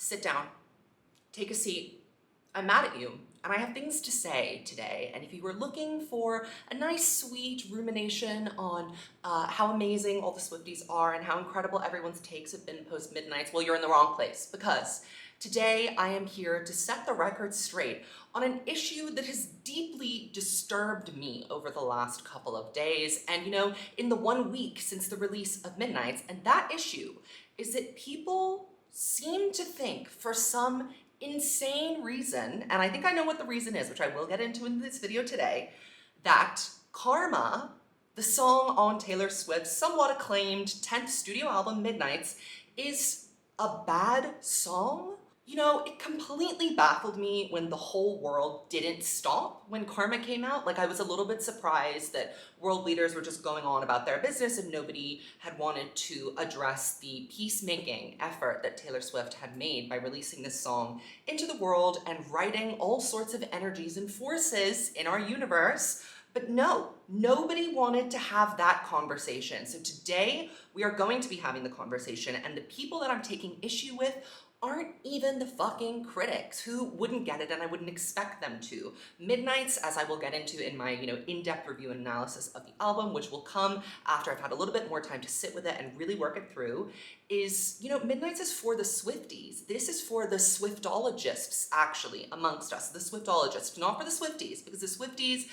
sit down, take a seat. I'm mad at you, and I have things to say today. And if you were looking for a nice, sweet rumination on how amazing all the Swifties are and how incredible everyone's takes have been post-Midnights, well, you're in the wrong place, because today I am here to set the record straight on an issue that has deeply disturbed me over the last couple of days, and in the 1 week since the release of Midnights. And that issue is that people seem to think, for some insane reason, and I think I know what the reason is, which I will get into in this video today, that Karma, the song on Taylor Swift's somewhat acclaimed 10th studio album, Midnights, is a bad song. It completely baffled me when the whole world didn't stop when Karma came out. Like, I was a little bit surprised that world leaders were just going on about their business and nobody had wanted to address the peacemaking effort that Taylor Swift had made by releasing this song into the world and writing all sorts of energies and forces in our universe. But no, nobody wanted to have that conversation. So today we are going to be having the conversation, and the people that I'm taking issue with aren't even the fucking critics, who wouldn't get it, and I wouldn't expect them to. Midnights, as I will get into in my in-depth review and analysis of the album, which will come after I've had a little bit more time to sit with it and really work it through, is, Midnights is for the Swifties. This is for the Swiftologists, actually, amongst us, the Swiftologists, not for the Swifties, because the Swifties,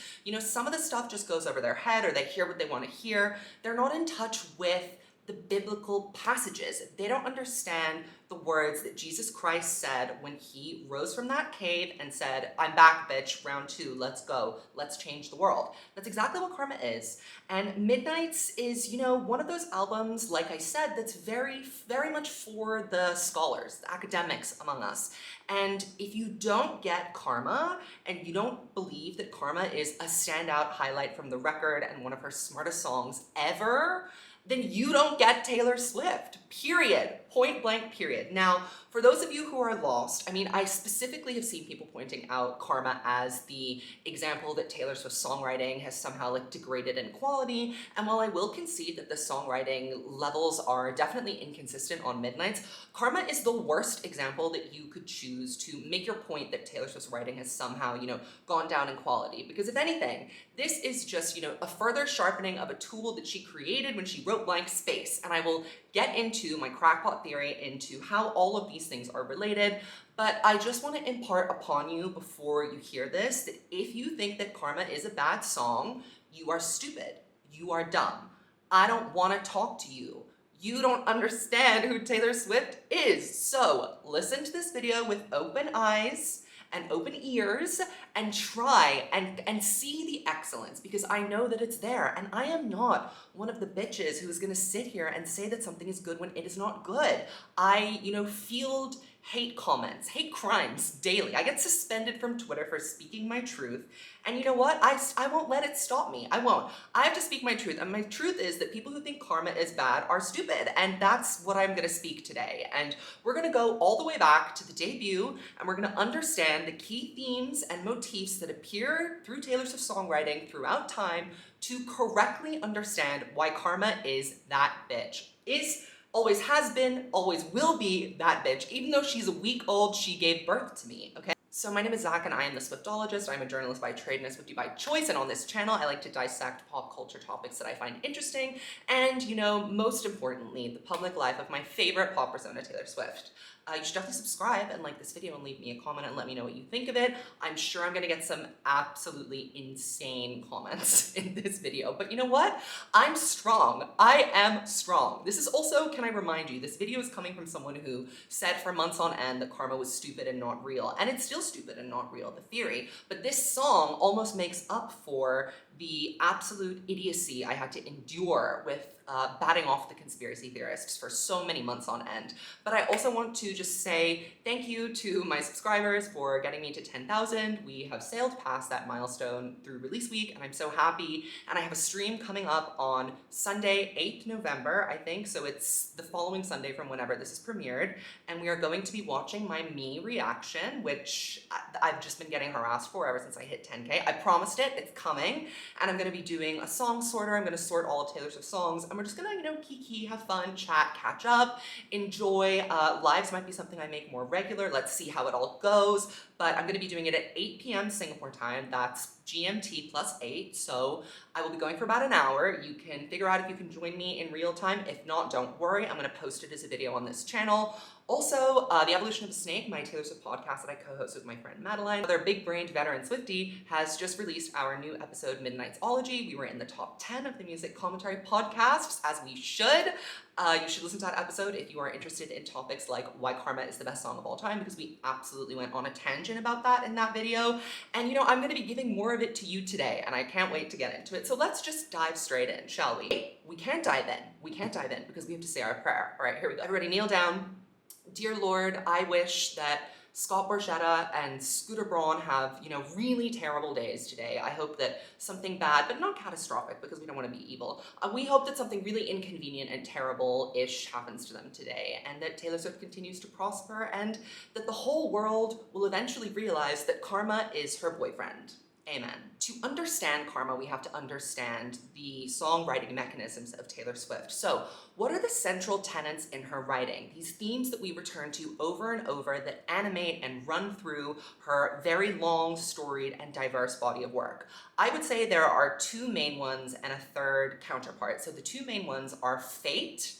some of the stuff just goes over their head, or they hear what they want to hear. They're not in touch with the biblical passages. They don't understand the words that Jesus Christ said when he rose from that cave and said, "I'm back, bitch, round 2, let's go, let's change the world." That's exactly what Karma is. And Midnights is, one of those albums, like I said, that's very, very much for the scholars, the academics among us. And if you don't get Karma, and you don't believe that Karma is a standout highlight from the record and one of her smartest songs ever, then you don't get Taylor Swift, period. Point blank, period. Now, for those of you who are lost, I specifically have seen people pointing out Karma as the example that Taylor Swift's songwriting has somehow degraded in quality. And while I will concede that the songwriting levels are definitely inconsistent on Midnights, Karma is the worst example that you could choose to make your point that Taylor Swift's writing has somehow, gone down in quality. Because if anything, this is just, a further sharpening of a tool that she created when she wrote Blank Space. And I will get into my crackpot theory into how all of these things are related, but I just want to impart upon you before you hear this that if you think that Karma is a bad song, you are stupid. You are dumb. I don't want to talk to you. You don't understand who Taylor Swift is. So listen to this video with open eyes and open ears and try and see the excellence, because I know that it's there, and I am not one of the bitches who is going to sit here and say that something is good when it is not good. I, field hate comments, hate crimes daily. I get suspended from Twitter for speaking my truth, and you know what? I won't let it stop me. I won't. I have to speak my truth, and my truth is that people who think Karma is bad are stupid, and that's what I'm gonna speak today. And we're gonna go all the way back to the debut, and we're gonna understand the key themes and motifs that appear through Taylor Swift's songwriting throughout time to correctly understand why Karma is that bitch. Always has been, always will be that bitch. Even though she's a week old, she gave birth to me, okay? So my name is Zach, and I am the Swiftologist. I'm a journalist by trade and a Swiftie by choice, and on this channel, I like to dissect pop culture topics that I find interesting, and, most importantly, the public life of my favorite pop persona, Taylor Swift. You should definitely subscribe and like this video and leave me a comment and let me know what you think of it. I'm sure I'm gonna get some absolutely insane comments in this video, but you know what? I'm strong. I am strong. This is also, can I remind you, this video is coming from someone who said for months on end that Karma was stupid and not real, and it's still stupid and not real, the theory, but this song almost makes up for the absolute idiocy I had to endure with batting off the conspiracy theorists for so many months on end. But I also want to just say thank you to my subscribers for getting me to 10,000. We have sailed past that milestone through release week, and I'm so happy. And I have a stream coming up on Sunday, 8th November, I think, so it's the following Sunday from whenever this is premiered, and we are going to be watching my me reaction, which I've just been getting harassed for ever since I hit 10K. I promised it, it's coming. and I'm gonna be doing a song sorter. I'm gonna sort all of Taylor Swift's songs, and we're just gonna, kiki, have fun, chat, catch up, enjoy. Lives might be something I make more regular. Let's see how it all goes. But I'm gonna be doing it at 8 p.m. Singapore time. That's GMT +8. So I will be going for about an hour. You can figure out if you can join me in real time. If not, don't worry. I'm gonna post it as a video on this channel. Also, The Evolution of a Snake, my Taylor Swift podcast that I co-host with my friend Madeline, another big-brained veteran Swiftie, has just released our new episode, Midnightsology. We were in the top 10 of the music commentary podcasts, as we should. You should listen to that episode if you are interested in topics like why Karma is the best song of all time, because we absolutely went on a tangent about that in that video. And I'm gonna be giving more of it to you today, and I can't wait to get into it. So let's just dive straight in, shall we? We can't dive in. We can't dive in because we have to say our prayer. All right, here we go. Everybody kneel down. Dear Lord, I wish that Scott Borchetta and Scooter Braun have, really terrible days today. I hope that something bad, but not catastrophic because we don't want to be evil. We hope that something really inconvenient and terrible-ish happens to them today, and that Taylor Swift continues to prosper, and that the whole world will eventually realize that Karma is her boyfriend. Amen. To understand Karma, we have to understand the songwriting mechanisms of Taylor Swift. So, what are the central tenets in her writing? These themes that we return to over and over that animate and run through her very long, storied, and diverse body of work. I would say there are two main ones and a third counterpart. So the two main ones are fate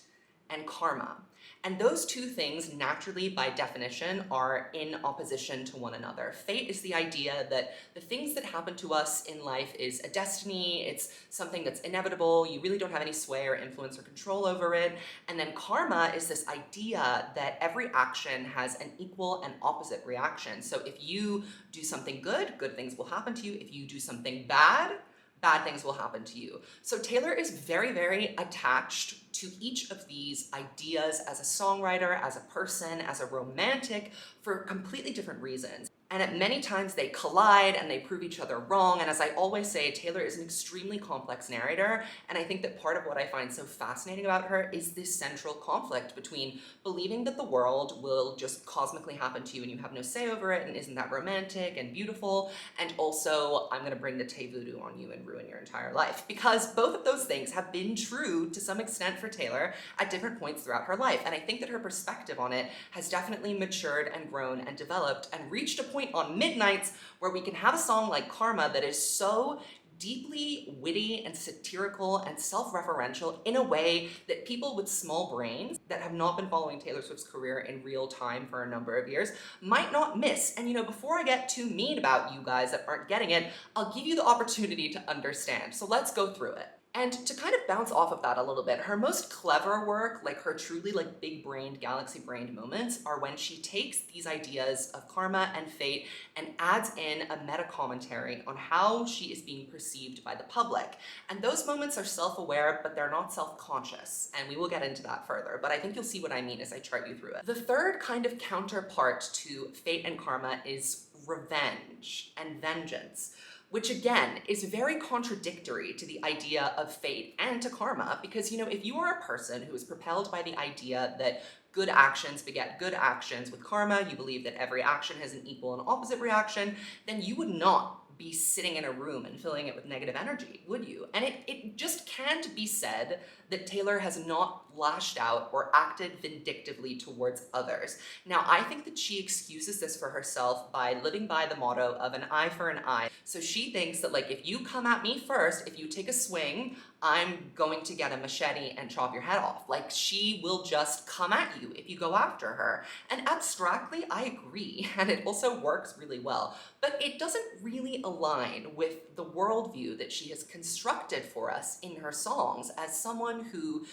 and karma. And those two things, naturally, by definition, are in opposition to one another. Fate is the idea that the things that happen to us in life is a destiny, it's something that's inevitable, you really don't have any sway or influence or control over it. And then karma is this idea that every action has an equal and opposite reaction. So if you do something good, good things will happen to you. If you do something bad, bad things will happen to you. So Taylor is very, very attached to each of these ideas as a songwriter, as a person, as a romantic, for completely different reasons. And at many times they collide and they prove each other wrong. And as I always say, Taylor is an extremely complex narrator. And I think that part of what I find so fascinating about her is this central conflict between believing that the world will just cosmically happen to you and you have no say over it, and isn't that romantic and beautiful, and also I'm gonna bring the Tay voodoo on you and ruin your entire life. Because both of those things have been true to some extent for Taylor at different points throughout her life. And I think that her perspective on it has definitely matured and grown and developed and reached a point on Midnights where we can have a song like Karma that is so deeply witty and satirical and self-referential in a way that people with small brains that have not been following Taylor Swift's career in real time for a number of years might not miss. And before I get too mean about you guys that aren't getting it, I'll give you the opportunity to understand. So let's go through it. And to kind of bounce off of that a little bit, her most clever work, like her truly big-brained, galaxy-brained moments, are when she takes these ideas of karma and fate and adds in a meta-commentary on how she is being perceived by the public. And those moments are self-aware, but they're not self-conscious. And we will get into that further, but I think you'll see what I mean as I chart you through it. The third kind of counterpart to fate and karma is revenge and vengeance, which again is very contradictory to the idea of fate and to karma, because if you are a person who is propelled by the idea that good actions beget good actions with karma, you believe that every action has an equal and opposite reaction, then you would not be sitting in a room and filling it with negative energy, would you? And it just can't be said that Taylor has not lashed out or acted vindictively towards others. Now, I think that she excuses this for herself by living by the motto of an eye for an eye. So she thinks that if you come at me first, if you take a swing, I'm going to get a machete and chop your head off. She will just come at you if you go after her. And abstractly, I agree, and it also works really well. But it doesn't really align with the worldview that she has constructed for us in her songs as someone who,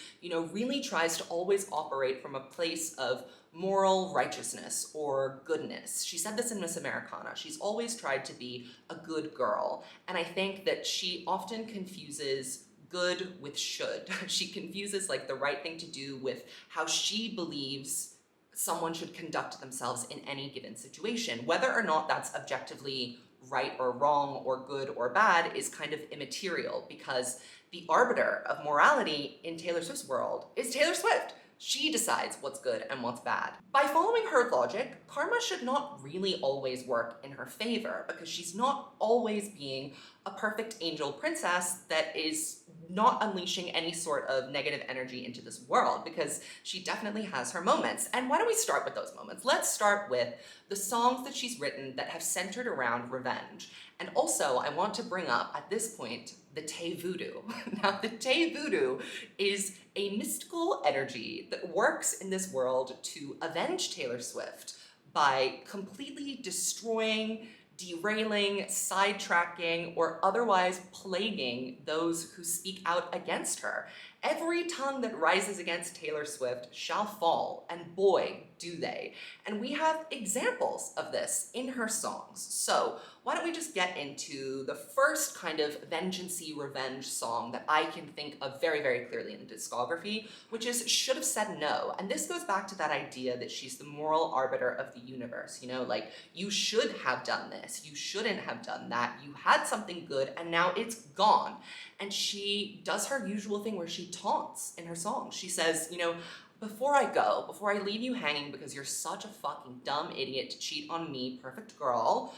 really tries to always operate from a place of moral righteousness or goodness. She said this in Miss Americana. She's always tried to be a good girl. And I think that she often confuses good with should. She confuses the right thing to do with how she believes someone should conduct themselves in any given situation. Whether or not that's objectively right or wrong or good or bad is kind of immaterial, because the arbiter of morality in Taylor Swift's world is Taylor Swift. She decides what's good and what's bad. By following her logic, karma should not really always work in her favor, because she's not always being a perfect angel princess that is not unleashing any sort of negative energy into this world, because she definitely has her moments. And why don't we start with those moments? Let's start with the songs that she's written that have centered around revenge. And also, I want to bring up, at this point, the Tay Voodoo. Now, the Tay Voodoo is a mystical energy that works in this world to avenge Taylor Swift by completely destroying, derailing, sidetracking, or otherwise plaguing those who speak out against her. Every tongue that rises against Taylor Swift shall fall, and boy, do they. And we have examples of this in her songs. So why don't we just get into the first kind of vengeance-y revenge song that I can think of very, very clearly in the discography, which is Should Have Said No. And this goes back to that idea that she's the moral arbiter of the universe, you know, like, you should have done this, you shouldn't have done that, you had something good and now it's gone. And she does her usual thing where she taunts in her songs. She says, you know, before I leave you hanging because you're such a fucking dumb idiot to cheat on me, perfect girl,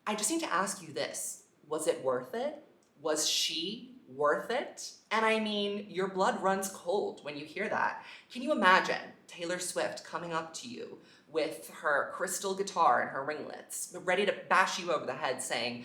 I just need to ask you this. Was it worth it? Was she worth it? And I mean, your blood runs cold when you hear that. Can you imagine Taylor Swift coming up to you with her crystal guitar and her ringlets, ready to bash you over the head saying,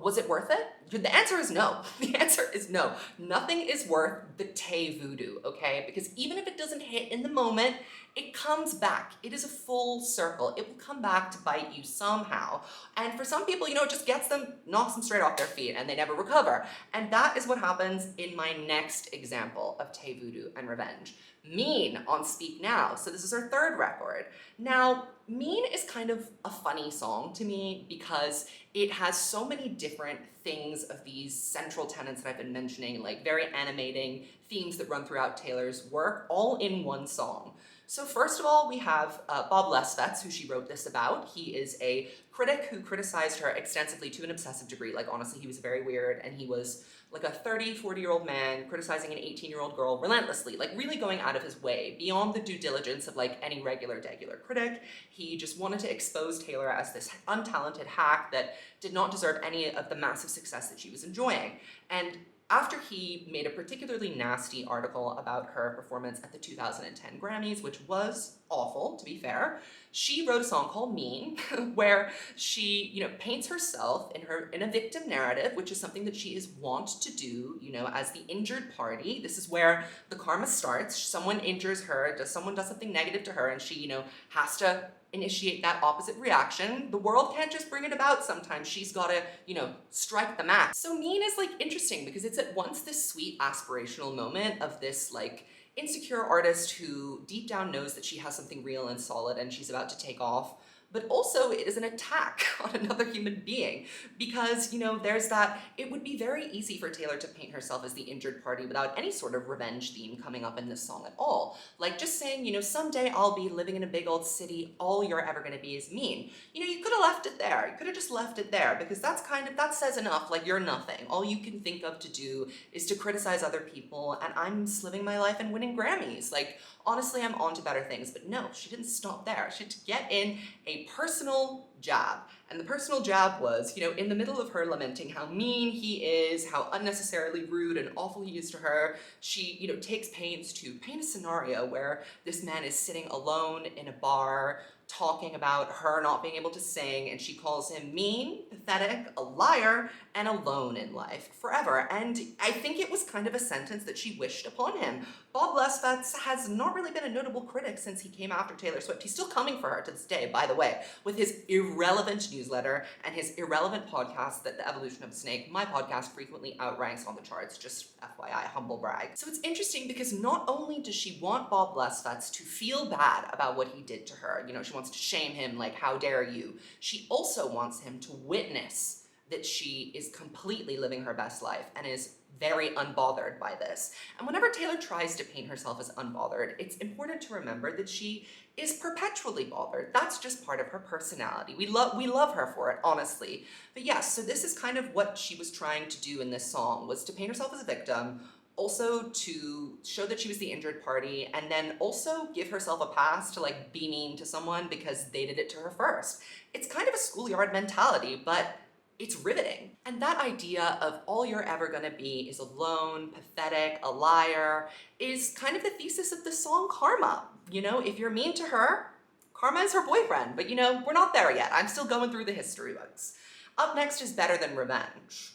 was it worth it? The answer is no. The answer is no. Nothing is worth the Tay Voodoo, okay? Because even if it doesn't hit in the moment, it comes back. It is a full circle. It will come back to bite you somehow. And for some people, you know, it just gets them, knocks them straight off their feet and they never recover. And that is what happens in my next example of Tay Voodoo and revenge. Mean on Speak Now. So this is her third record. Now, Mean is kind of a funny song to me because it has so many different things of these central tenets that I've been mentioning, like very animating themes that run throughout Taylor's work, all in one song. So first of all, we have Bob Lesfetz, who she wrote this about. He is a critic who criticized her extensively to an obsessive degree. Like, honestly, he was very weird, and he was like a 30, 40-year-old man criticizing an 18-year-old girl relentlessly, like really going out of his way, beyond the due diligence of like any regular critic. He just wanted to expose Taylor as this untalented hack that did not deserve any of the massive success that she was enjoying. And after he made a particularly nasty article about her performance at the 2010 Grammys, which was awful, to be fair, she wrote a song called Mean, where she, you know, paints herself in a victim narrative, which is something that she is wont to do, you know, as the injured party. This is where the karma starts. Someone injures her, someone does something negative to her, and she, you know, has to initiate that opposite reaction. The world can't just bring it about sometimes. She's gotta, you know, strike the match. So Mean is like interesting because it's at once this sweet aspirational moment of this like insecure artist who deep down knows that she has something real and solid and she's about to take off, but also it is an attack on another human being because, you know, there's that, it would be very easy for Taylor to paint herself as the injured party without any sort of revenge theme coming up in this song at all. Like just saying, you know, someday I'll be living in a big old city, all you're ever gonna be is mean. You know, you could have left it there. You could have just left it there because that's kind of, that says enough, like you're nothing. All you can think of to do is to criticize other people and I'm just living my life and winning Grammys. Like, honestly, I'm on to better things, but no, she didn't stop there. She had to get in a personal jab. And the personal jab was, you know, in the middle of her lamenting how mean he is, how unnecessarily rude and awful he is to her, she, you know, takes pains to paint a scenario where this man is sitting alone in a bar, talking about her not being able to sing, and she calls him mean, pathetic, a liar, and alone in life forever. And I think it was kind of a sentence that she wished upon him. Bob Lesfetz has not really been a notable critic since he came after Taylor Swift. He's still coming for her to this day, by the way, with his irrelevant newsletter and his irrelevant podcast, that The Evolution of a Snake. My podcast frequently outranks on the charts, just FYI, humble brag. So it's interesting because not only does she want Bob Lesfetz to feel bad about what he did to her, you know, she wants to shame him, like, how dare you? She also wants him to witness that she is completely living her best life and is very unbothered by this. And whenever Taylor tries to paint herself as unbothered, it's important to remember that she is perpetually bothered. That's just part of her personality. We love her for it, honestly. But yes, so this is kind of what she was trying to do in this song, was to paint herself as a victim, also to show that she was the injured party, and then also give herself a pass to like be mean to someone because they did it to her first. It's kind of a schoolyard mentality, but It's riveting. And that idea of all you're ever gonna be is alone, pathetic, a liar, is kind of the thesis of the song Karma. You know, if you're mean to her, Karma is her boyfriend. But you know, we're not there yet. I'm still going through the history books. Up next is Better Than Revenge.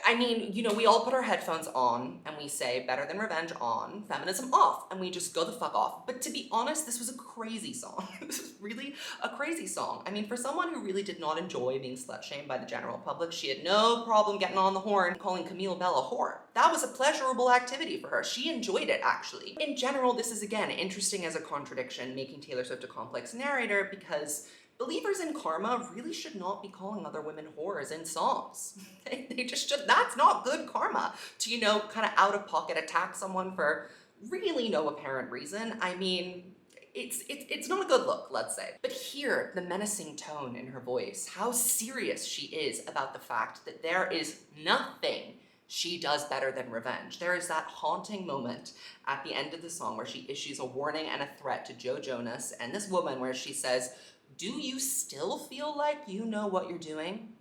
I mean, you know, we all put our headphones on and we say better than revenge on, feminism off, and we just go the fuck off. But to be honest, this was a crazy song. This was really a crazy song. I mean, for someone who really did not enjoy being slut-shamed by the general public, she had no problem getting on the horn and calling Camille Bell a whore. That was a pleasurable activity for her. She enjoyed it, actually. In general, this is, again, interesting as a contradiction, making Taylor Swift a complex narrator, because believers in karma really should not be calling other women whores in songs. They just should. That's not good karma to, you know, kind of out of pocket attack someone for really no apparent reason. I mean, it's not a good look, let's say. But hear the menacing tone in her voice, how serious she is about the fact that there is nothing she does better than revenge. There is that haunting moment at the end of the song where she issues a warning and a threat to Joe Jonas and this woman where she says, "Do you still feel like you know what you're doing?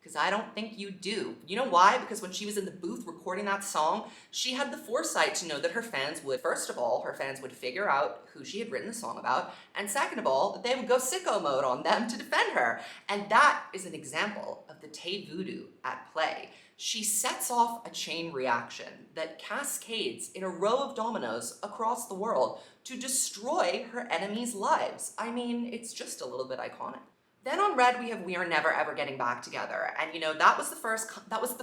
Because I don't think you do." You know why? Because when she was in the booth recording that song, she had the foresight to know that her fans would, first of all, her fans would figure out who she had written the song about, and second of all, that they would go sicko mode on them to defend her. And that is an example of the Tay voodoo at play. She sets off a chain reaction that cascades in a row of dominoes across the world to destroy her enemies' lives. I mean, it's just a little bit iconic. Then on Red, we have We Are Never Ever Getting Back Together. And you know, that was the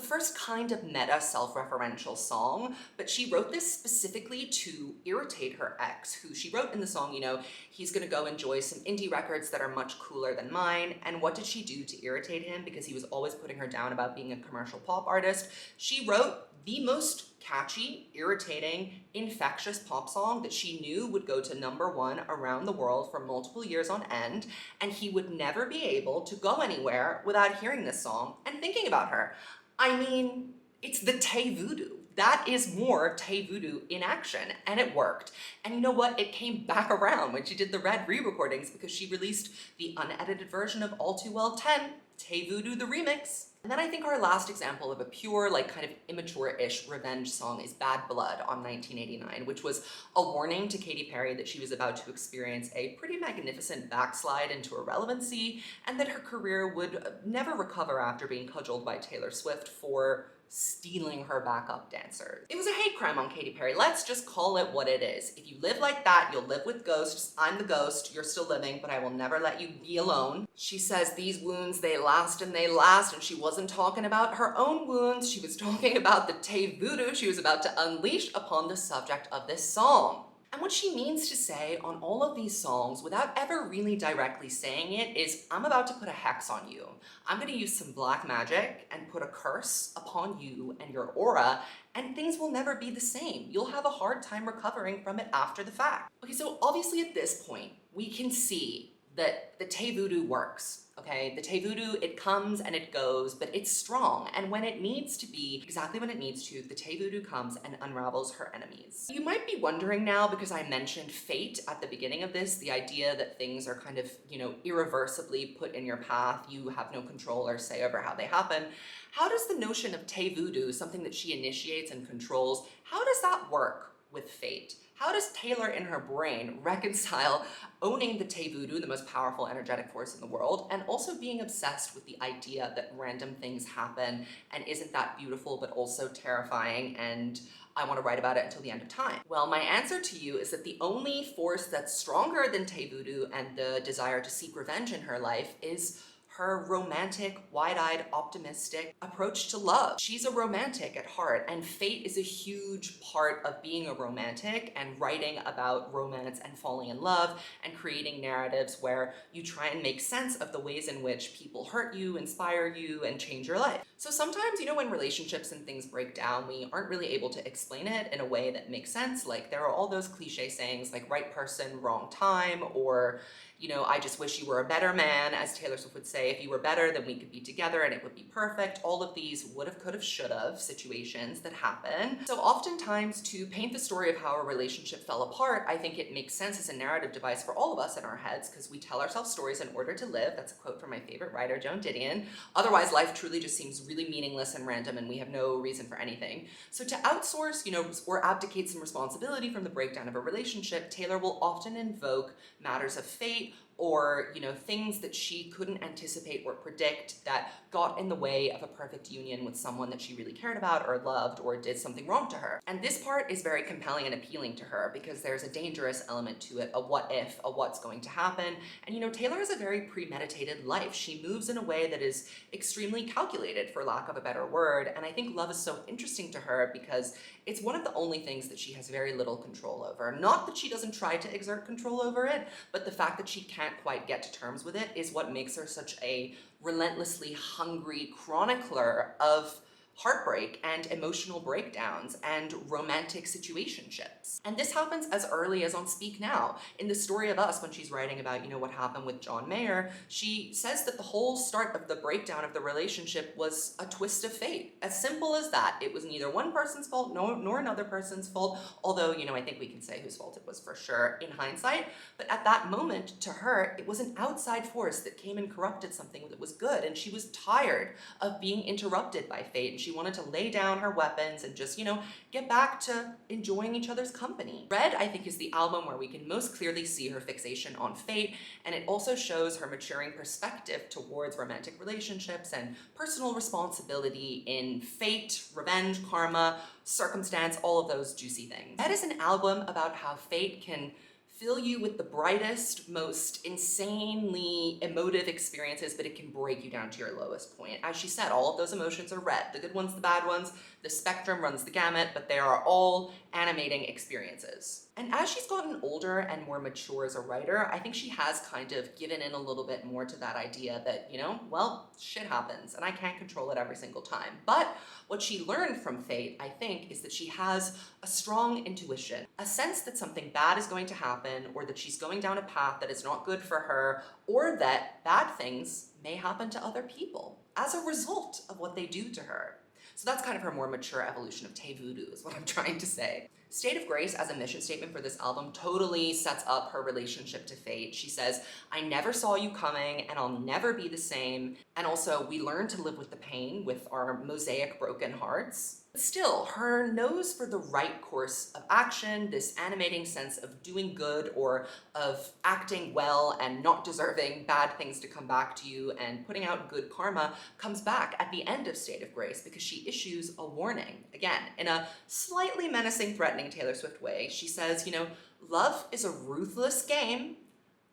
first kind of meta self-referential song, but she wrote this specifically to irritate her ex, who she wrote in the song, you know, he's gonna go enjoy some indie records that are much cooler than mine. And what did she do to irritate him? Because he was always putting her down about being a commercial pop artist. She wrote the most catchy, irritating, infectious pop song that she knew would go to #1 around the world for multiple years on end, and he would never be able to go anywhere without hearing this song and thinking about her. I mean, it's the Tay voodoo. That is more Tay voodoo in action, and it worked. And you know what? It came back around when she did the Red re-recordings, because she released the unedited version of All Too Well 10, Tay Voodoo the Remix. And then I think our last example of a pure, like, kind of immature-ish revenge song is Bad Blood on 1989, which was a warning to Katy Perry that she was about to experience a pretty magnificent backslide into irrelevancy, and that her career would never recover after being cudgeled by Taylor Swift for stealing her backup dancers. It was a hate crime on Katy Perry. Let's just call it what it is. If you live like that, you'll live with ghosts. I'm the ghost. You're still living, but I will never let you be alone. She says these wounds, they last and they last, and she wasn't talking about her own wounds. She was talking about the Tay voodoo she was about to unleash upon the subject of this song. And what she means to say on all of these songs, without ever really directly saying it, is, I'm about to put a hex on you. I'm gonna use some black magic and put a curse upon you and your aura, and things will never be the same. You'll have a hard time recovering from it after the fact. Okay, so obviously at this point, we can see that the Tay voodoo works. Okay, the Tay voodoo, it comes and it goes, but it's strong. And when it needs to be, exactly when it needs to, the Tay voodoo comes and unravels her enemies. You might be wondering now, because I mentioned fate at the beginning of this, the idea that things are kind of, you know, irreversibly put in your path, you have no control or say over how they happen. How does the notion of Tay voodoo, something that she initiates and controls, how does that work with fate? How does Taylor in her brain reconcile owning the Tay voodoo, the most powerful energetic force in the world, and also being obsessed with the idea that random things happen, and isn't that beautiful but also terrifying, and I want to write about it until the end of time? Well, my answer to you is that the only force that's stronger than Tay voodoo and the desire to seek revenge in her life is her romantic, wide-eyed, optimistic approach to love. She's a romantic at heart, and fate is a huge part of being a romantic and writing about romance and falling in love and creating narratives where you try and make sense of the ways in which people hurt you, inspire you, and change your life. So sometimes, you know, when relationships and things break down, we aren't really able to explain it in a way that makes sense. Like, there are all those cliche sayings like right person, wrong time, or, you know, I just wish you were a better man, as Taylor Swift would say, if you were better, then we could be together and it would be perfect. All of these would've, could've, should've situations that happen. So oftentimes, to paint the story of how a relationship fell apart, I think it makes sense as a narrative device for all of us in our heads, because we tell ourselves stories in order to live. That's a quote from my favorite writer, Joan Didion. Otherwise, life truly just seems really meaningless and random and we have no reason for anything. So to outsource, you know, or abdicate some responsibility from the breakdown of a relationship, Taylor will often invoke matters of fate or, you know, things that she couldn't anticipate or predict that got in the way of a perfect union with someone that she really cared about or loved or did something wrong to her. And this part is very compelling and appealing to her because there's a dangerous element to it, a what if, a what's going to happen. And you know, Taylor has a very premeditated life. She moves in a way that is extremely calculated, for lack of a better word. And I think love is so interesting to her because it's one of the only things that she has very little control over. Not that she doesn't try to exert control over it, but the fact that she can't quite get to terms with it is what makes her such a relentlessly hungry chronicler of heartbreak and emotional breakdowns and romantic situationships. And this happens as early as on Speak Now. In The Story of Us, when she's writing about, you know, what happened with John Mayer, she says that the whole start of the breakdown of the relationship was a twist of fate. As simple as that. It was neither one person's fault nor another person's fault, although, you know, I think we can say whose fault it was for sure in hindsight. But at that moment, to her, it was an outside force that came and corrupted something that was good, and she was tired of being interrupted by fate, and she wanted to lay down her weapons and just, you know, get back to enjoying each other's company. Red, I think, is the album where we can most clearly see her fixation on fate, and it also shows her maturing perspective towards romantic relationships and personal responsibility in fate, revenge, karma, circumstance, all of those juicy things. Red is an album about how fate can fill you with the brightest, most insanely emotive experiences, but it can break you down to your lowest point. As she said, all of those emotions are red. The good ones, the bad ones, the spectrum runs the gamut, but they are all animating experiences. And as she's gotten older and more mature as a writer, I think she has kind of given in a little bit more to that idea that, you know, well, shit happens and I can't control it every single time. But what she learned from fate, I think, is that she has a strong intuition, a sense that something bad is going to happen, or that she's going down a path that is not good for her, or that bad things may happen to other people as a result of what they do to her. So that's kind of her more mature evolution of Tay Voodoo is what I'm trying to say. State of Grace as a mission statement for this album totally sets up her relationship to fate. She says, I never saw you coming and I'll never be the same. And also, we learn to live with the pain with our mosaic broken hearts. But still, her nose for the right course of action, this animating sense of doing good or of acting well and not deserving bad things to come back to you and putting out good karma, comes back at the end of State of Grace because she issues a warning. Again, in a slightly menacing, threatening Taylor Swift way, she says, you know, love is a ruthless game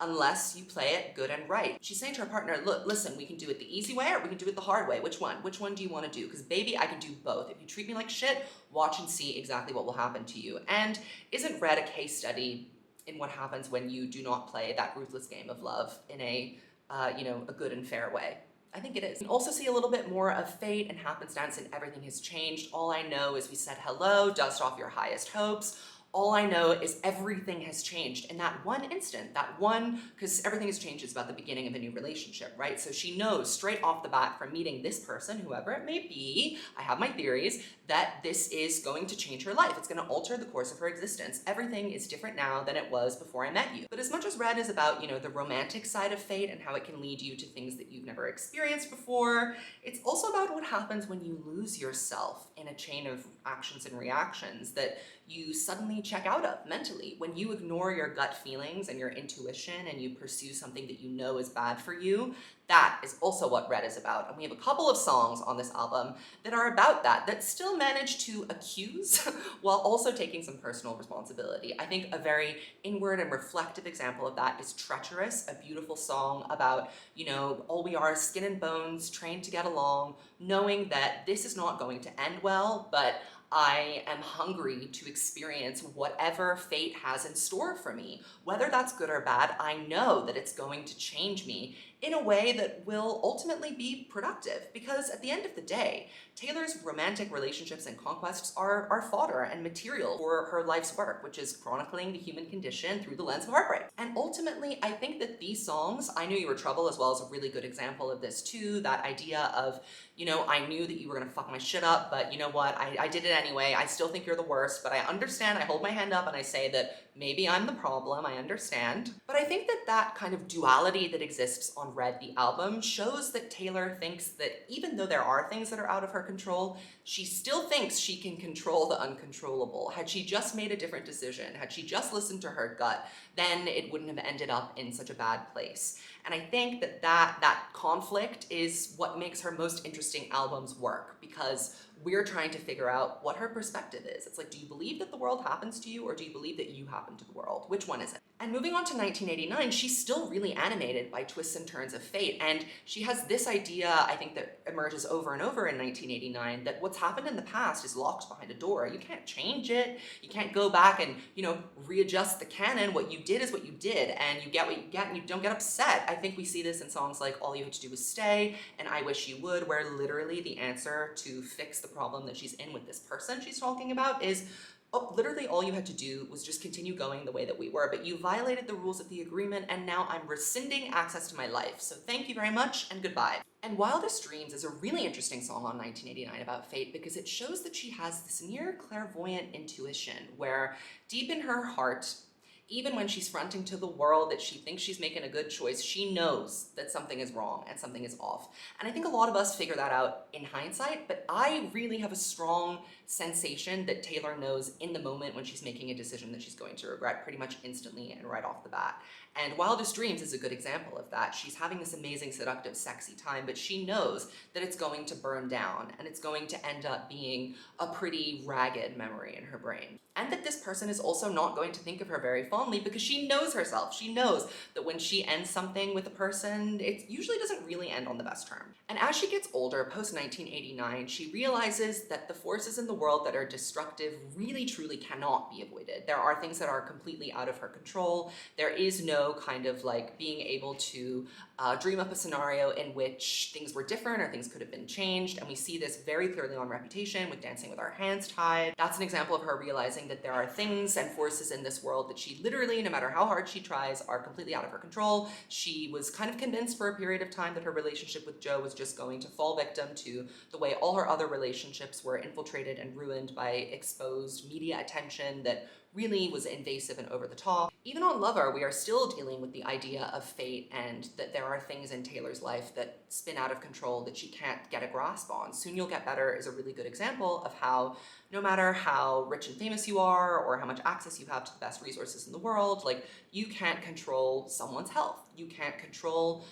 unless you play it good and right. She's saying to her partner, look, listen, we can do it the easy way or we can do it the hard way. Which one? Which one do you want to do? Because baby, I can do both. If you treat me like shit, watch and see exactly what will happen to you. And isn't Red a case study in what happens when you do not play that ruthless game of love in a, you know, a good and fair way? I think it is. You can also see a little bit more of fate and happenstance and everything has changed. All I know is we said hello, dust off your highest hopes. All I know is everything has changed in that one instant, that one, because everything has changed is about the beginning of a new relationship, right? So she knows straight off the bat from meeting this person, whoever it may be, I have my theories, that this is going to change her life. It's going to alter the course of her existence. Everything is different now than it was before I met you. But as much as Red is about, you know, the romantic side of fate and how it can lead you to things that you've never experienced before, it's also about what happens when you lose yourself in a chain of actions and reactions that you suddenly check out of mentally. When you ignore your gut feelings and your intuition and you pursue something that you know is bad for you, that is also what Red is about. And we have a couple of songs on this album that are about that, that still manage to accuse while also taking some personal responsibility. I think a very inward and reflective example of that is Treacherous, a beautiful song about, you know, all we are is skin and bones, trained to get along, knowing that this is not going to end well, but I am hungry to experience whatever fate has in store for me. Whether that's good or bad, I know that it's going to change me in a way that will ultimately be productive. Because at the end of the day, Taylor's romantic relationships and conquests are fodder and material for her life's work, which is chronicling the human condition through the lens of heartbreak. And ultimately, I think that these songs, I Knew You Were Trouble as well, is a really good example of this too. That idea of, I knew that you were gonna fuck my shit up, but you know what, I did it anyway. I still think you're the worst, but I understand. I hold my hand up and I say that maybe I'm the problem, I understand. But I think that kind of duality that exists on Red, the album, shows that Taylor thinks that even though there are things that are out of her control, she still thinks she can control the uncontrollable. Had she just made a different decision, had she just listened to her gut, then it wouldn't have ended up in such a bad place. And I think that conflict is what makes her most interesting albums work, because we're trying to figure out what her perspective is. It's like, do you believe that the world happens to you, or do you believe that you happen to the world? Which one is it? And moving on to 1989, she's still really animated by twists and turns of fate. And she has this idea, I think, that emerges over and over in 1989, that what's happened in the past is locked behind a door. You can't change it. You can't go back and, readjust the canon. What you did is what you did, and you get what you get, and you don't get upset. I think we see this in songs like All You Had to Do Was Stay and I Wish You Would, where literally the answer to fix the problem that she's in with this person she's talking about is, literally all you had to do was just continue going the way that we were, but you violated the rules of the agreement, and now I'm rescinding access to my life. So thank you very much and goodbye. And Wildest Dreams is a really interesting song on 1989 about fate, because it shows that she has this near clairvoyant intuition where deep in her heart, even when she's fronting to the world that she thinks she's making a good choice, she knows that something is wrong and something is off. And I think a lot of us figure that out in hindsight, but I really have a strong sensation that Taylor knows in the moment when she's making a decision that she's going to regret pretty much instantly and right off the bat. And Wildest Dreams is a good example of that. She's having this amazing, seductive, sexy time, but she knows that it's going to burn down and it's going to end up being a pretty ragged memory in her brain. And that this person is also not going to think of her very fondly, because she knows herself. She knows that when she ends something with a person, it usually doesn't really end on the best term. And as she gets older, post-1989, she realizes that the forces in the world that are destructive really truly cannot be avoided. There are things that are completely out of her control. There is no kind of like being able to dream up a scenario in which things were different or things could have been changed. And we see this very clearly on Reputation with Dancing with Our Hands Tied. That's an example of her realizing that there are things and forces in this world that she literally, no matter how hard she tries, are completely out of her control. She was kind of convinced for a period of time that her relationship with Joe was just going to fall victim to the way all her other relationships were infiltrated and ruined by exposed media attention that really was invasive and over the top. Even on Lover, we are still dealing with the idea of fate, and that there are things in Taylor's life that spin out of control that she can't get a grasp on. Soon You'll Get Better is a really good example of how no matter how rich and famous you are or how much access you have to the best resources in the world, like, you can't control someone's health. You can't control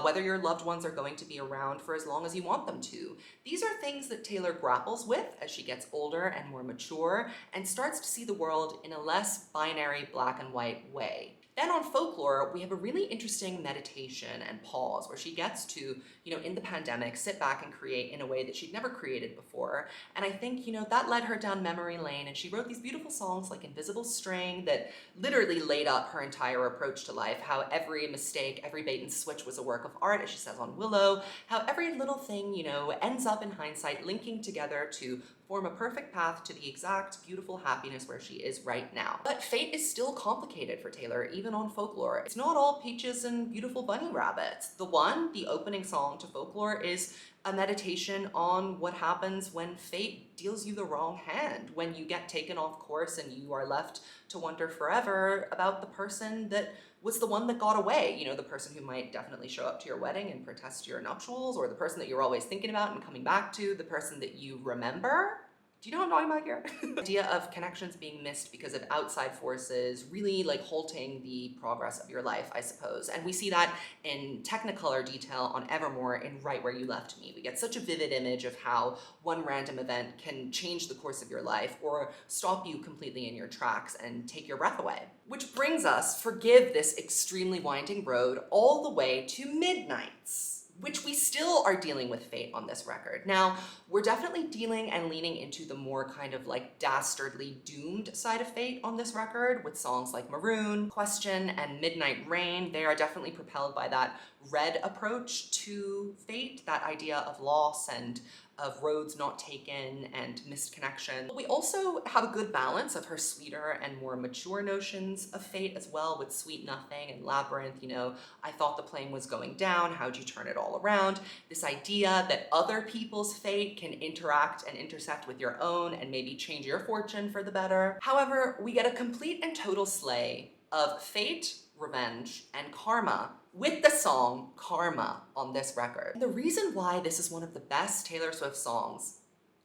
whether your loved ones are going to be around for as long as you want them to. These are things that Taylor grapples with as she gets older and more mature and starts to see the world in a less binary black and white way. Then on Folklore, we have a really interesting meditation and pause where she gets to, in the pandemic, sit back and create in a way that she'd never created before. And I think, that led her down memory lane, and she wrote these beautiful songs like Invisible String that literally laid up her entire approach to life, how every mistake, every bait and switch was a work of art, as she says on Willow, how every little thing, ends up in hindsight linking together to form a perfect path to the exact beautiful happiness where she is right now. But fate is still complicated for Taylor, even on Folklore. It's not all peaches and beautiful bunny rabbits. The opening song to Folklore, is a meditation on what happens when fate deals you the wrong hand, when you get taken off course and you are left to wonder forever about the person that was the one that got away. The person who might definitely show up to your wedding and protest your nuptials, or the person that you're always thinking about and coming back to, the person that you remember. Do you know what I'm talking about here? The idea of connections being missed because of outside forces really halting the progress of your life, I suppose. And we see that in Technicolor detail on Evermore in Right Where You Left Me. We get such a vivid image of how one random event can change the course of your life or stop you completely in your tracks and take your breath away. Which brings us, forgive this extremely winding road, all the way to Midnights. which we still are dealing with fate on this record. Now, we're definitely dealing and leaning into the more kind of like dastardly doomed side of fate on this record with songs like Maroon, Question, and Midnight Rain. They are definitely propelled by that red approach to fate, that idea of loss and of roads not taken and missed connection. But we also have a good balance of her sweeter and more mature notions of fate as well, with Sweet Nothing and Labyrinth. You know, I thought the plane was going down, how'd you turn it all around? This idea that other people's fate can interact and intersect with your own and maybe change your fortune for the better. However, we get a complete and total slay of fate, revenge, and karma with the song Karma on this record. And the reason why this is one of the best Taylor Swift songs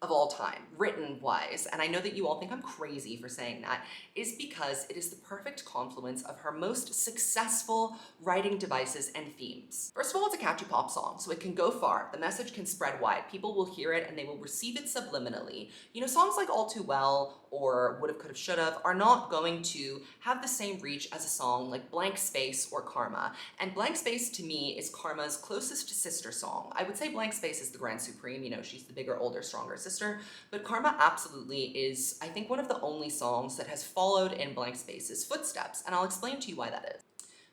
of all time, written-wise, and I know that you all think I'm crazy for saying that, is because it is the perfect confluence of her most successful writing devices and themes. First of all, it's a catchy pop song, so it can go far. The message can spread wide. People will hear it and they will receive it subliminally. You know, songs like All Too Well or Would've, Could've, Should've are not going to have the same reach as a song like Blank Space or Karma. And Blank Space, to me, is Karma's closest sister song. I would say Blank Space is the Grand Supreme. You know, she's the bigger, older, stronger sister. But Karma absolutely is, I think, one of the only songs that has followed in Blank Space's footsteps. And I'll explain to you why that is.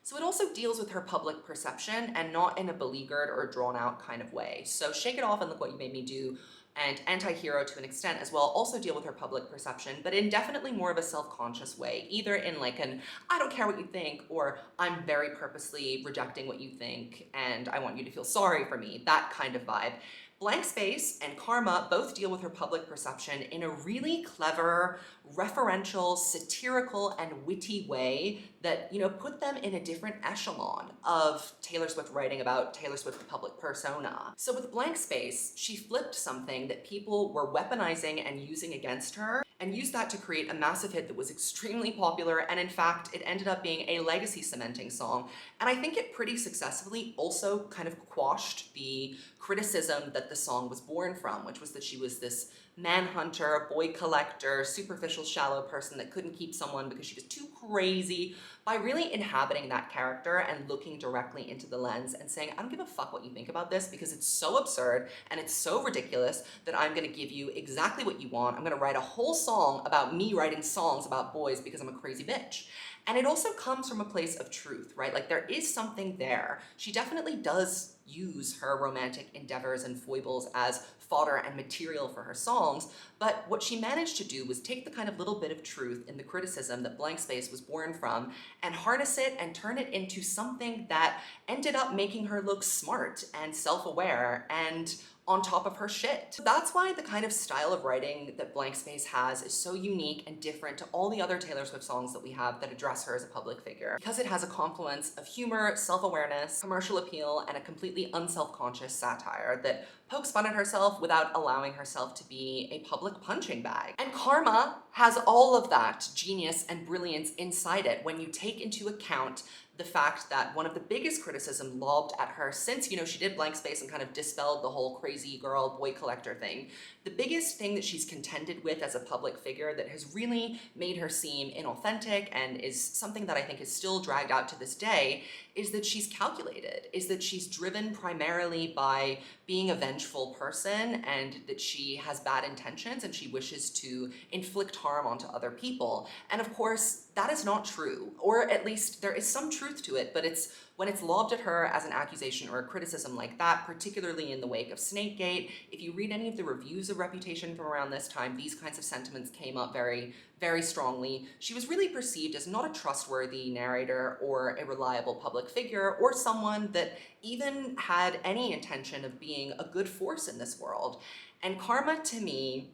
So it also deals with her public perception, and not in a beleaguered or drawn out kind of way. So Shake It Off and Look What You Made Me Do and Anti-Hero to an extent as well also deal with her public perception, but in definitely more of a self-conscious way, either in like an I don't care what you think, or I'm very purposely rejecting what you think and I want you to feel sorry for me, that kind of vibe. Blank Space and Karma both deal with her public perception in a really clever, referential, satirical, and witty way that, you know, put them in a different echelon of Taylor Swift writing about Taylor Swift's public persona. So with Blank Space, she flipped something that people were weaponizing and using against her, and used that to create a massive hit that was extremely popular, and in fact, it ended up being a legacy cementing song. And I think it pretty successfully also kind of quashed the criticism that the song was born from, which was that she was this manhunter, boy collector, superficial, shallow person that couldn't keep someone because she was too crazy, by really inhabiting that character and looking directly into the lens and saying, I don't give a fuck what you think about this because it's so absurd and it's so ridiculous that I'm gonna give you exactly what you want. I'm gonna write a whole song about me writing songs about boys because I'm a crazy bitch. And it also comes from a place of truth, right? Like there is something there. She definitely does use her romantic endeavors and foibles as fodder and material for her songs, but what she managed to do was take the kind of little bit of truth in the criticism that Blank Space was born from and harness it and turn it into something that ended up making her look smart and self-aware and on top of her shit. So that's why the kind of style of writing that Blank Space has is so unique and different to all the other Taylor Swift songs that we have that address her as a public figure. Because it has a confluence of humor, self-awareness, commercial appeal, and a completely unself-conscious satire that pokes fun at herself without allowing herself to be a public punching bag. And Karma has all of that genius and brilliance inside it when you take into account the fact that one of the biggest criticism lobbed at her since, you know, she did Blank Space and kind of dispelled the whole crazy girl boy collector thing, the biggest thing that she's contended with as a public figure that has really made her seem inauthentic and is something that I think is still dragged out to this day is that she's calculated, is that she's driven primarily by being a vengeful person and that she has bad intentions and she wishes to inflict harm onto other people. And of course, that is not true, or at least there is some truth to it, but it's when it's lobbed at her as an accusation or a criticism like that, particularly in the wake of Snakegate. If you read any of the reviews of Reputation from around this time, these kinds of sentiments came up very, very strongly. She was really perceived as not a trustworthy narrator or a reliable public figure or someone that even had any intention of being a good force in this world. And Karma, to me,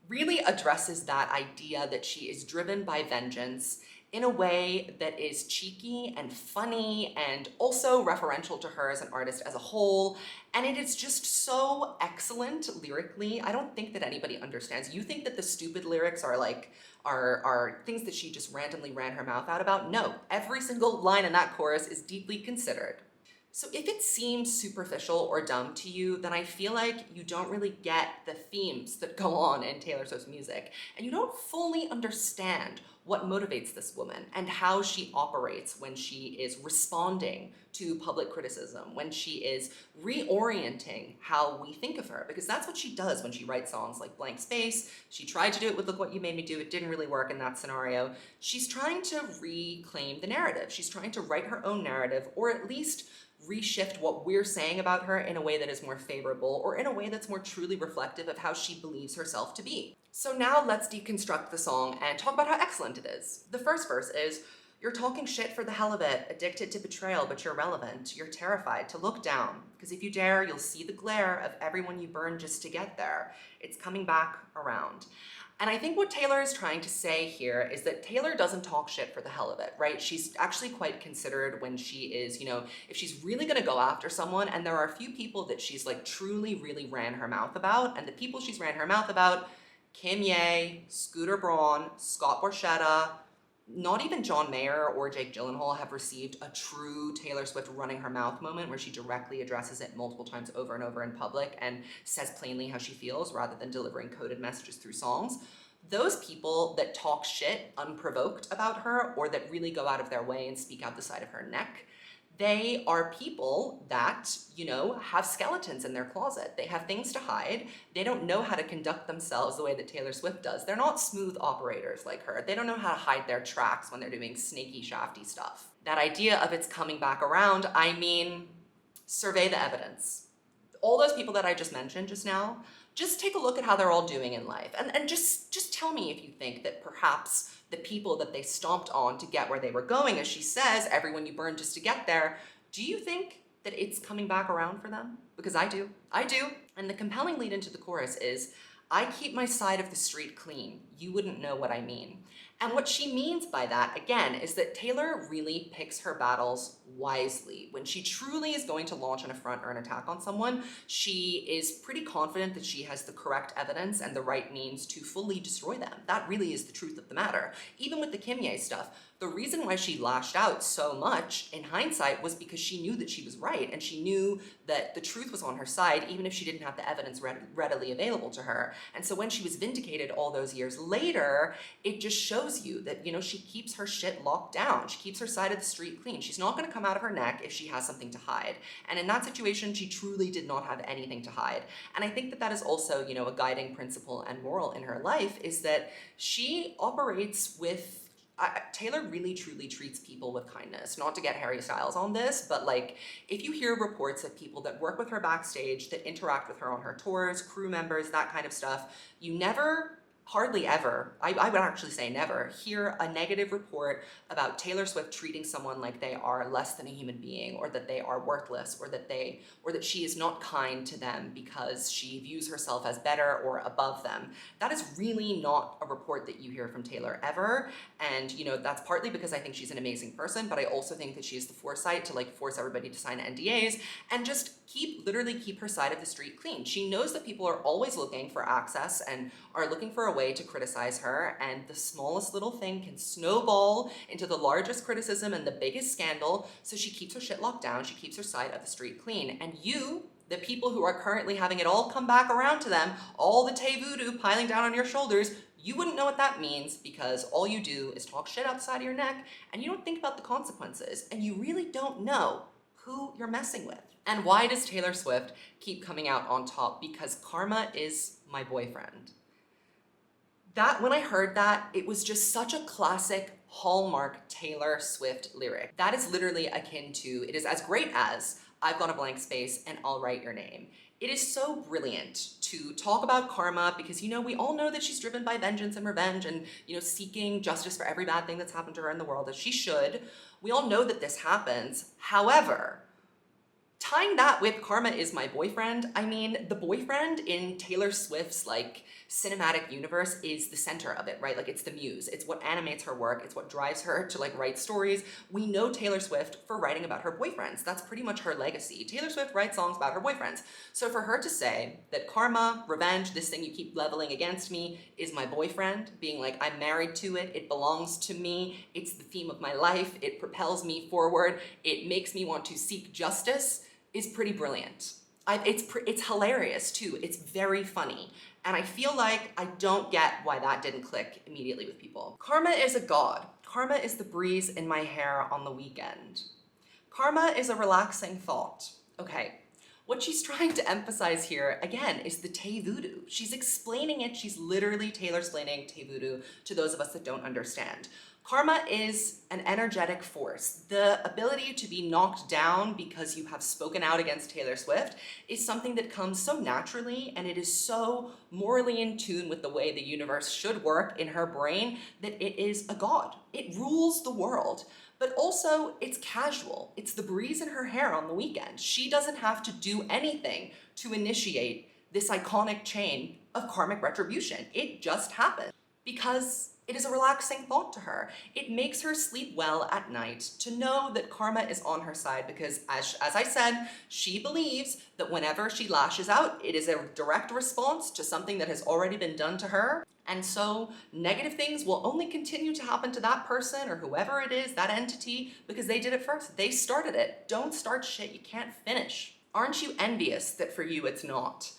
really addresses that idea that she is driven by vengeance in a way that is cheeky and funny and also referential to her as an artist as a whole. And it is just so excellent lyrically. I don't think that anybody understands. You think that the stupid lyrics are like, are things that she just randomly ran her mouth out about? No, every single line in that chorus is deeply considered. So if it seems superficial or dumb to you, then I feel like you don't really get the themes that go on in Taylor Swift's music, and you don't fully understand what motivates this woman and how she operates when she is responding to public criticism, when she is reorienting how we think of her, because that's what she does when she writes songs like Blank Space. She tried to do it with Look What You Made Me Do. It didn't really work in that scenario. She's trying to reclaim the narrative. She's trying to write her own narrative, or at least reshift what we're saying about her in a way that is more favorable, or in a way that's more truly reflective of how she believes herself to be. So now let's deconstruct the song and talk about how excellent it is. The first verse is, "You're talking shit for the hell of it, addicted to betrayal, but you're relevant. You're terrified to look down, because if you dare, you'll see the glare of everyone you burn just to get there. It's coming back around." And I think what Taylor is trying to say here is that Taylor doesn't talk shit for the hell of it, right? She's actually quite considered when she is, if she's really gonna go after someone, and there are a few people that she's like truly, really ran her mouth about, and the people she's ran her mouth about, Kim Ye, Scooter Braun, Scott Borchetta, not even John Mayer or Jake Gyllenhaal have received a true Taylor Swift running her mouth moment where she directly addresses it multiple times over and over in public and says plainly how she feels rather than delivering coded messages through songs. Those people that talk shit unprovoked about her, or that really go out of their way and speak out the side of her neck, they are people that, have skeletons in their closet. They have things to hide. They don't know how to conduct themselves the way that Taylor Swift does. They're not smooth operators like her. They don't know how to hide their tracks when they're doing snaky, shafty stuff. That idea of it's coming back around, survey the evidence. All those people that I just mentioned just now, just take a look at how they're all doing in life. And just tell me if you think that perhaps the people that they stomped on to get where they were going, as she says, everyone you burned just to get there, do you think that it's coming back around for them? Because I do. I do. And the compelling lead into the chorus is, "I keep my side of the street clean. You wouldn't know what I mean." And what she means by that, again, is that Taylor really picks her battles wisely. When she truly is going to launch an affront or an attack on someone, she is pretty confident that she has the correct evidence and the right means to fully destroy them. That really is the truth of the matter. Even with the Kim Ye stuff, the reason why she lashed out so much in hindsight was because she knew that she was right, and she knew that the truth was on her side, even if she didn't have the evidence readily available to her. And so when she was vindicated all those years later, it just shows you that, she keeps her shit locked down. She keeps her side of the street clean. She's not gonna come out of her neck if she has something to hide. And in that situation, she truly did not have anything to hide. And I think that that is also, a guiding principle and moral in her life, is that she operates with Taylor really truly treats people with kindness. Not to get Harry Styles on this, but if you hear reports of people that work with her backstage, that interact with her on her tours, crew members, that kind of stuff, you never, hardly ever, I would actually say never, hear a negative report about Taylor Swift treating someone like they are less than a human being, or that they are worthless, or that she is not kind to them because she views herself as better or above them. That is really not a report that you hear from Taylor ever. And that's partly because I think she's an amazing person, but I also think that she has the foresight to force everybody to sign NDAs and just literally keep her side of the street clean. She knows that people are always looking for access and are looking for a way to criticize her, and the smallest little thing can snowball into the largest criticism and the biggest scandal. So she keeps her shit locked down. She keeps her side of the street clean. And you, the people who are currently having it all come back around to them, all the Tay voodoo piling down on your shoulders, you wouldn't know what that means, because all you do is talk shit outside of your neck, and you don't think about the consequences, and you really don't know who you're messing with. And why does Taylor Swift keep coming out on top? Because karma is my boyfriend. That, when I heard that, it was just such a classic hallmark Taylor Swift lyric. That is literally akin to, it is as great as, "I've got a blank space and I'll write your name." It is so brilliant to talk about karma, because, we all know that she's driven by vengeance and revenge and, seeking justice for every bad thing that's happened to her in the world, as she should. We all know that this happens. However, time Tying that with Karma is my boyfriend, I mean, the boyfriend in Taylor Swift's like cinematic universe is the center of it, right? Like it's the muse, it's what animates her work, it's what drives her to like write stories. We know Taylor Swift for writing about her boyfriends. That's pretty much her legacy. Taylor Swift writes songs about her boyfriends. So for her to say that karma, revenge, this thing you keep leveling against me is my boyfriend, being like, I'm married to it, it belongs to me, it's the theme of my life, it propels me forward, it makes me want to seek justice, is pretty brilliant. It's hilarious too. It's very funny. And I feel like I don't get why that didn't click immediately with people. Karma is a god. Karma is the breeze in my hair on the weekend. Karma is a relaxing thought. Okay, what she's trying to emphasize here, again, is the Tay voodoo. She's explaining it, she's literally Taylor-splaining Tay voodoo to those of us that don't understand. Karma is an energetic force. The ability to be knocked down because you have spoken out against Taylor Swift is something that comes so naturally, and it is so morally in tune with the way the universe should work in her brain that it is a god. It rules the world. But also, it's casual. It's the breeze in her hair on the weekend. She doesn't have to do anything to initiate this iconic chain of karmic retribution. It just happens because it is a relaxing thought to her. It makes her sleep well at night to know that karma is on her side because, as I said, she believes that whenever she lashes out, it is a direct response to something that has already been done to her. And so negative things will only continue to happen to that person or whoever it is, that entity, because they did it first. They started it. Don't start shit you can't finish. Aren't you envious that for you it's not?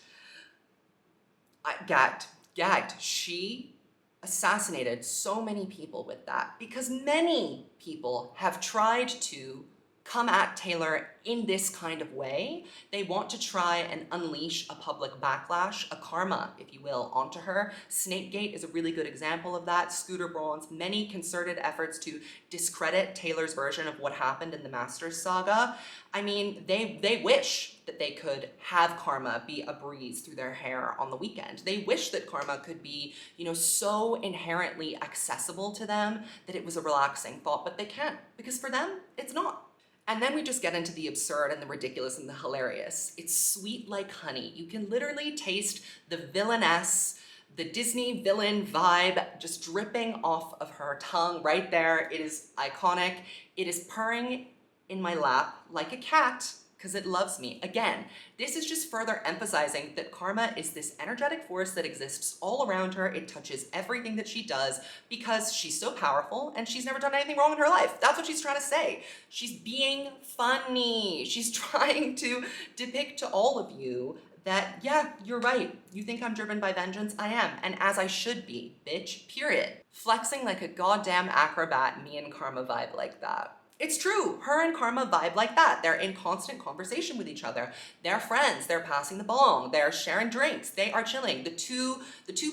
Gagged. She assassinated so many people with that because many people have tried to come at Taylor in this kind of way. They want to try and unleash a public backlash, a karma, if you will, onto her. Snakegate is a really good example of that. Scooter Braun's many concerted efforts to discredit Taylor's version of what happened in the Masters saga. I mean, they wish that they could have karma be a breeze through their hair on the weekend. They wish that karma could be, so inherently accessible to them that it was a relaxing thought, but they can't, because for them, it's not. And then we just get into the absurd and the ridiculous and the hilarious. It's sweet like honey. You can literally taste the villainess, the Disney villain vibe just dripping off of her tongue right there. It is iconic. It is purring in my lap like a cat because it loves me. Again, this is just further emphasizing that karma is this energetic force that exists all around her. It touches everything that she does because she's so powerful and she's never done anything wrong in her life. That's what she's trying to say. She's being funny. She's trying to depict to all of you that, yeah, you're right. You think I'm driven by vengeance? I am. And as I should be, bitch, period. Flexing like a goddamn acrobat, me and Karma vibe like that. It's true, her and Karma vibe like that. They're in constant conversation with each other. They're friends, they're passing the bong, they're sharing drinks, they are chilling. The two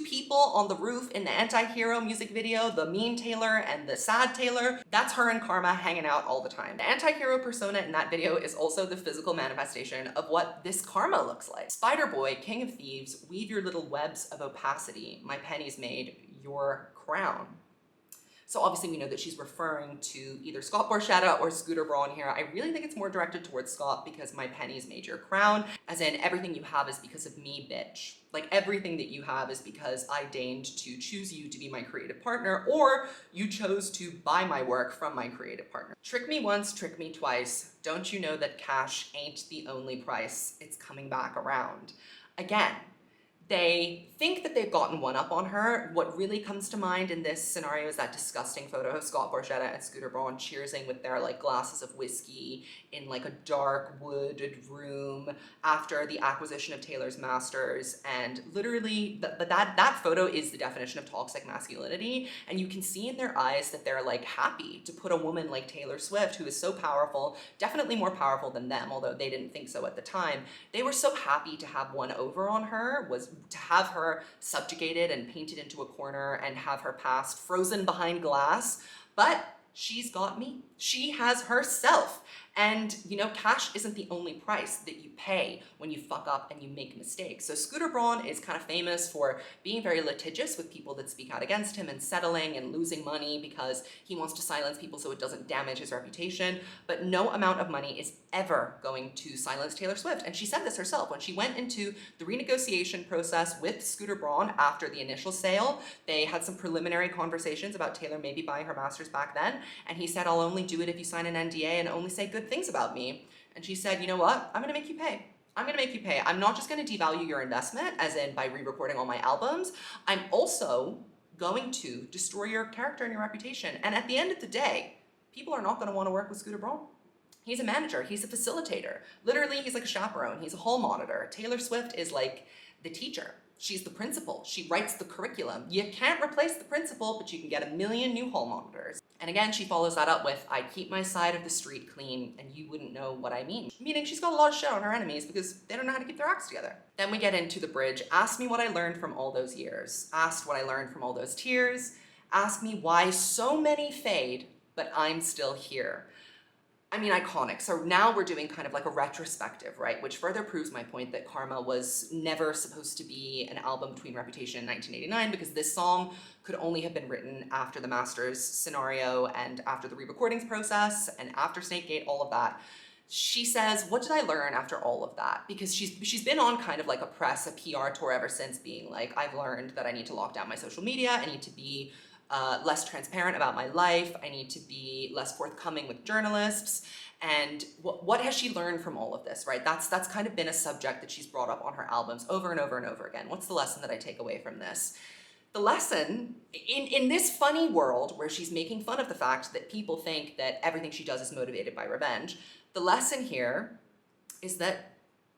people on the roof in the anti-hero music video, the mean Taylor and the sad Taylor, that's her and Karma hanging out all the time. The anti-hero persona in that video is also the physical manifestation of what this Karma looks like. Spider Boy, King of Thieves, weave your little webs of opacity. My pennies made your crown. So obviously we know that she's referring to either Scott Borchetta or Scooter Braun here. I really think it's more directed towards Scott because my pennies made your crown, as in everything you have is because of me, bitch. Like everything that you have is because I deigned to choose you to be my creative partner, or you chose to buy my work from my creative partner. Trick me once, trick me twice. Don't you know that cash ain't the only price? It's coming back around. Again, they think that they've gotten one up on her. What really comes to mind in this scenario is that disgusting photo of Scott Borchetta and Scooter Braun cheersing with their like glasses of whiskey in like a dark wooded room after the acquisition of Taylor's masters. And literally that photo is the definition of toxic masculinity. And you can see in their eyes that they're like happy to put a woman like Taylor Swift, who is so powerful, definitely more powerful than them, although they didn't think so at the time. They were so happy to have one over on her, was to have her subjugated and painted into a corner and have her past frozen behind glass. But she's got me. She has herself. And you know, cash isn't the only price that you pay when you fuck up and you make mistakes. So Scooter Braun is kind of famous for being very litigious with people that speak out against him and settling and losing money because he wants to silence people so it doesn't damage his reputation. But no amount of money is ever going to silence Taylor Swift. And she said this herself when she went into the renegotiation process with Scooter Braun after the initial sale. They had some preliminary conversations about Taylor maybe buying her masters back then. And he said, I'll only do it if you sign an NDA and only say good things about me. And she said, you know what? I'm gonna make you pay. I'm gonna make you pay. I'm not just gonna devalue your investment, as in by re-recording all my albums. I'm also going to destroy your character and your reputation. And at the end of the day, people are not gonna wanna work with Scooter Braun. He's a manager, he's a facilitator. Literally, he's like a chaperone, he's a hall monitor. Taylor Swift is like the teacher. She's the principal, she writes the curriculum. You can't replace the principal, but you can get a million new hall monitors. And again, she follows that up with, I keep my side of the street clean and you wouldn't know what I mean. Meaning she's got a lot of shit on her enemies because they don't know how to keep their acts together. Then we get into the bridge. Ask me what I learned from all those years. Asked what I learned from all those tears. Ask me why so many fade, but I'm still here. I mean, iconic. So now we're doing kind of like a retrospective, right? Which further proves my point that Karma was never supposed to be an album between Reputation and 1989 because this song could only have been written after the Masters scenario and after the re-recordings process and after Snakegate, all of that. She says, what did I learn after all of that? Because she's been on kind of like a PR tour ever since, being like, I've learned that I need to lock down my social media, I need to be less transparent about my life, I need to be less forthcoming with journalists. And what has she learned from all of this, right? That's kind of been a subject that she's brought up on her albums over and over and over again. What's the lesson that I take away from this? The lesson, in this funny world where she's making fun of the fact that people think that everything she does is motivated by revenge, the lesson here is that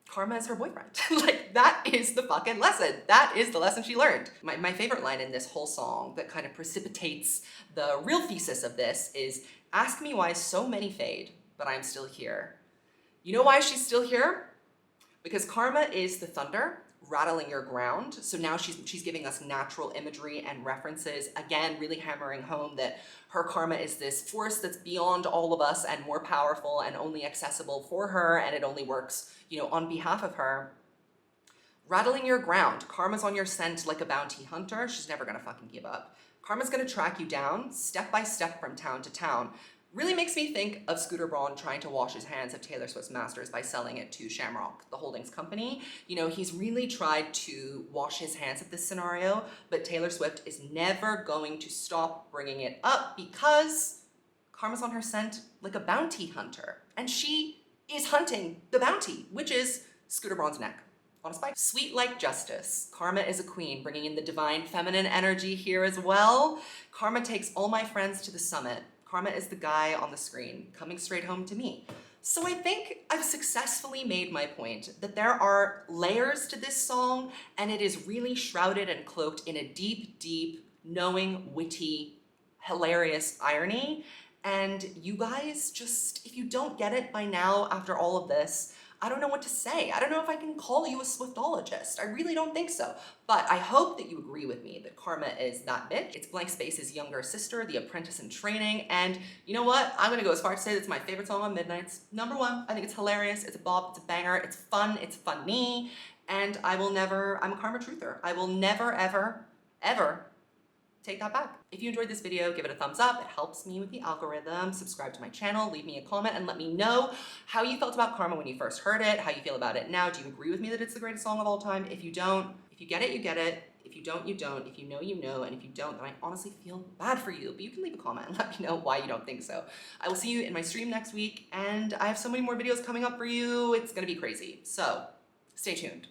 Karma is her boyfriend. Like, that is the fucking lesson. That is the lesson she learned. My favorite line in this whole song that kind of precipitates the real thesis of this is, ask me why so many fade, but I'm still here. You know why she's still here? Because Karma is the thunder rattling your ground. So now she's giving us natural imagery and references, again, really hammering home that her karma is this force that's beyond all of us and more powerful and only accessible for her, and it only works, you know, on behalf of her. Rattling your ground. Karma's on your scent like a bounty hunter. She's never gonna fucking give up. Karma's gonna track you down step by step from town to town. Really makes me think of Scooter Braun trying to wash his hands of Taylor Swift's masters by selling it to Shamrock, the holdings company. You know, he's really tried to wash his hands of this scenario, but Taylor Swift is never going to stop bringing it up because Karma's on her scent like a bounty hunter. And she is hunting the bounty, which is Scooter Braun's neck on a spike. Sweet like justice. Karma is a queen, bringing in the divine feminine energy here as well. Karma takes all my friends to the summit. Karma is the guy on the screen, coming straight home to me. So I think I've successfully made my point that there are layers to this song, and it is really shrouded and cloaked in a deep, deep, knowing, witty, hilarious irony. And you guys just, if you don't get it by now after all of this, I don't know what to say. I don't know if I can call you a Swiftologist. I really don't think so. But I hope that you agree with me that Karma is that bitch. It's Blank Space's younger sister, the apprentice in training. And you know what? I'm gonna go as far as to say that it's my favorite song on Midnights. #1. I think it's hilarious. It's a bop. It's a banger. It's fun. It's funny. And I'm a Karma truther. I will never, ever, ever take that back. If you enjoyed this video, give it a thumbs up. It helps me with the algorithm. Subscribe to my channel, leave me a comment, and let me know how you felt about Karma when you first heard it, how you feel about it now. Do you agree with me that it's the greatest song of all time? If you don't, if you get it, you get it. If you don't, you don't. If you know, you know. And if you don't, then I honestly feel bad for you. But you can leave a comment and let me know why you don't think so. I will see you in my stream next week, and I have so many more videos coming up for you. It's gonna be crazy. So stay tuned.